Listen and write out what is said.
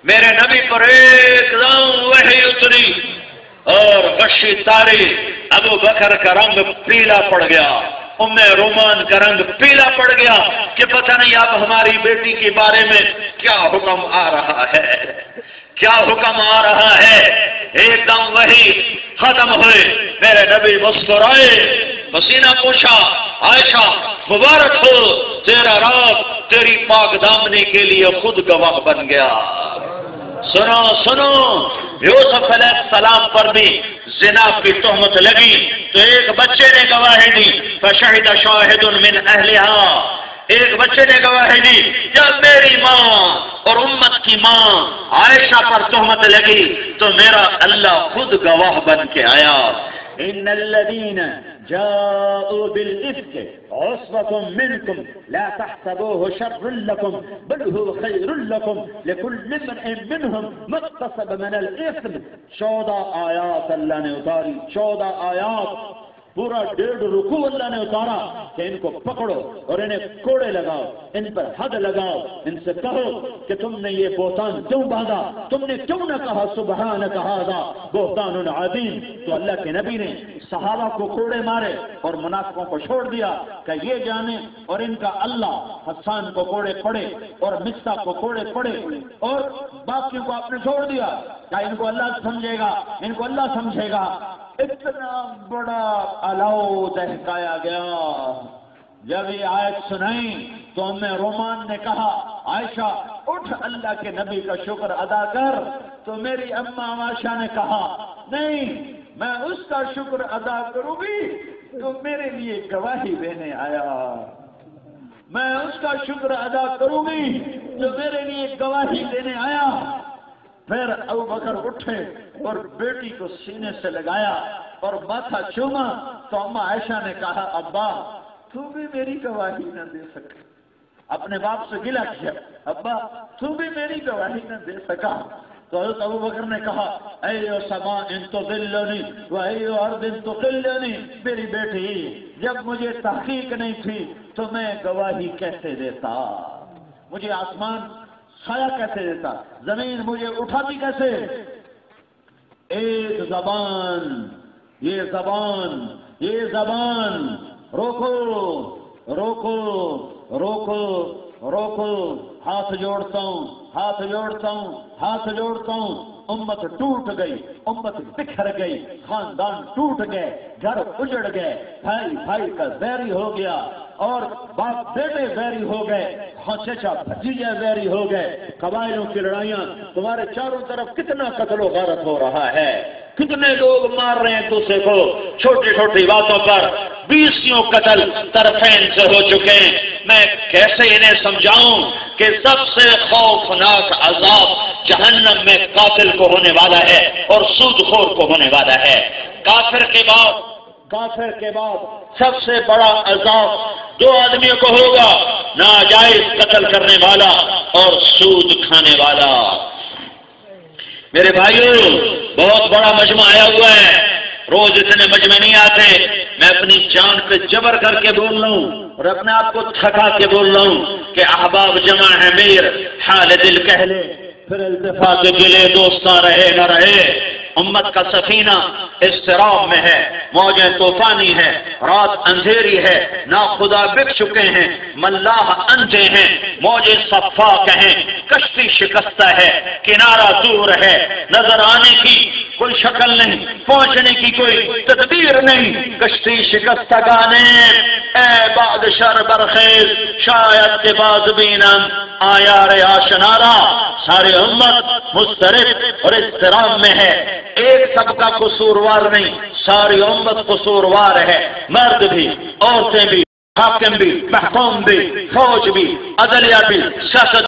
میرے نبی پر ایک دم وحی اتری اور غشی تاری، ابو بکر کا رنگ پیلا پڑ گیا، ام رومان کا رنگ پیلا پڑ گیا کہ پتہ نہیں اب ہماری بیٹی کے بارے میں کیا حکم آ رہا ہے، کیا حکم آ رہا ہے۔ ایک دم وہی ختم ہوئے، میرے نبی مسکرائے، پسینہ پوچھا، عائشہ مبارک ہو، تیرا رات تیری پاک دامنی کے لیے خود گواہ بن گیا۔ سنو سنو، یوسف علیہ السلام پر بھی زنا کی تہمت لگی تو ایک بچے نے گواہی دی، فشہد شاہد من اہلہا، ایک بچے نے گواہی دی۔ جب میری ماں اور امت کی ماں عائشہ پر تہمت لگی تو میرا اللہ خود گواہ بن کے آیا۔ ان الذين جاءوا بالإفك عصبة منكم لا تحسبوه شرا لكم بل هو خير لكم لكل امرئ منهم ما اكتسب من الإثم۔ 14 آیات اللہ نے اتاری، 14 آیات، پورا 1.5 رکوع اللہ نے اتارا کہ ان کو پکڑو اور انہیں کوڑے لگاؤ، ان پر حد لگاؤ، ان سے کہو کہ تم نے یہ بہتان کیوں باندھا، تم نے کیوں نہ کہا سبحانک ھذا بہتان عظیم۔ تو اللہ کے نبی نے صحابہ کو کوڑے مارے اور منافقوں کو چھوڑ دیا کہ یہ جانے، اور ان کا اللہ حسان کو کوڑے پڑے اور مصطح کو کوڑے پڑے اور باقیوں کو آپ نے چھوڑ دیا کہ ان کو اللہ سمجھے گا، ان کو اللہ سمجھے گا۔ اتنا بڑا الاؤ دہکایا گیا۔ جب یہ آیت سنائی تو ام رومان نے کہا، عائشہ اٹھ اللہ کے نبی کا شکر ادا کر۔ تو میری اماں عائشہ نے کہا، نہیں، میں اس کا شکر ادا کروں گی تو میرے لیے گواہی دینے آیا، میں اس کا شکر ادا کروں گی جو میرے لیے گواہی دینے آیا۔ پھر ابو بکر اٹھے اور بیٹی کو سینے سے لگایا اور ماتھا چوما تو اماں عائشہ نے کہا، ابا تو بھی میری گواہی نہ دے سکا۔ اپنے باپ سے گلہ کیا، ابا تو بھی میری گواہی نہ دے سکا۔ تو حضرت ابو بکر نے کہا، ایو سما ان تضلنی و ایو ارض ان تقلنی، میری بیٹی جب مجھے تحقیق نہیں تھی تو میں گواہی کیسے دیتا، مجھے آسمان سایہ کیسے دیتا، زمین مجھے اٹھاتی کیسے۔ ایک زبان، یہ زبان، یہ زبان، روکو روکو روکو روکو، ہاتھ جوڑتا ہوں، ہاتھ جوڑتا ہوں، ہاتھ جوڑتا ہوں۔ امت ٹوٹ گئی، امت بکھر گئی، خاندان ٹوٹ گئے، گھر اجڑ گئے، بھائی بھائی کا ویری ہو گیا اور باپ بیٹے ویری ہو گئے، چچا بھتیجے ویری ہو گئے، قبائلوں کی لڑائیاں، تمہارے چاروں طرف کتنا قتل و غارت ہو رہا ہے، کتنے لوگ مار رہے ہیں دوسرے کو چھوٹی چھوٹی باتوں پر، 20 قتل طرفین سے ہو چکے ہیں۔ میں کیسے انہیں سمجھاؤں کہ سب سے خوفناک عذاب جہنم میں قاتل کو ہونے والا ہے اور سود خور کو ہونے والا ہے۔ کافر کے بعد سب سے بڑا عذاب 2 آدمیوں کو ہوگا، ناجائز قتل کرنے والا اور سود کھانے والا۔ میرے بھائیوں، بہت بڑا مجمع آیا ہوا ہے، روز اتنے مجمع نہیں آتے۔ میں اپنی جان پہ جبر کر کے بول رہا ہوں اور اپنے آپ کو تھکا کے بول رہا ہوں کہ احباب جمع ہے میر، حال دل کہہ لے، پھر التفات گلے دوستاں رہے نہ رہے۔ امت کا سفینہ اضطراب میں ہے، موجیں طوفانی ہے، رات اندھیری ہے، ناخدا بک چکے ہیں، ملاح اندھے ہیں، موجیں صفاق ہیں، کشتی شکستہ ہے، کنارہ دور ہے، نظر آنے کی کوئی شکل نہیں، پہنچنے کی کوئی تدبیر نہیں، کشتی شکستہ گانے اے بعد شر برخیز شاید کے باز بینم آیا رے آشنارا۔ ساری امت مضطرب اور اضطراب میں ہے، ایک طبقہ قصوروار نہیں، ساری امت قصوروار ہے، مرد بھی، عورتیں بھی، حاکم بھی، محکوم بھی، فوج بھی، عدلیہ بھی، سیاست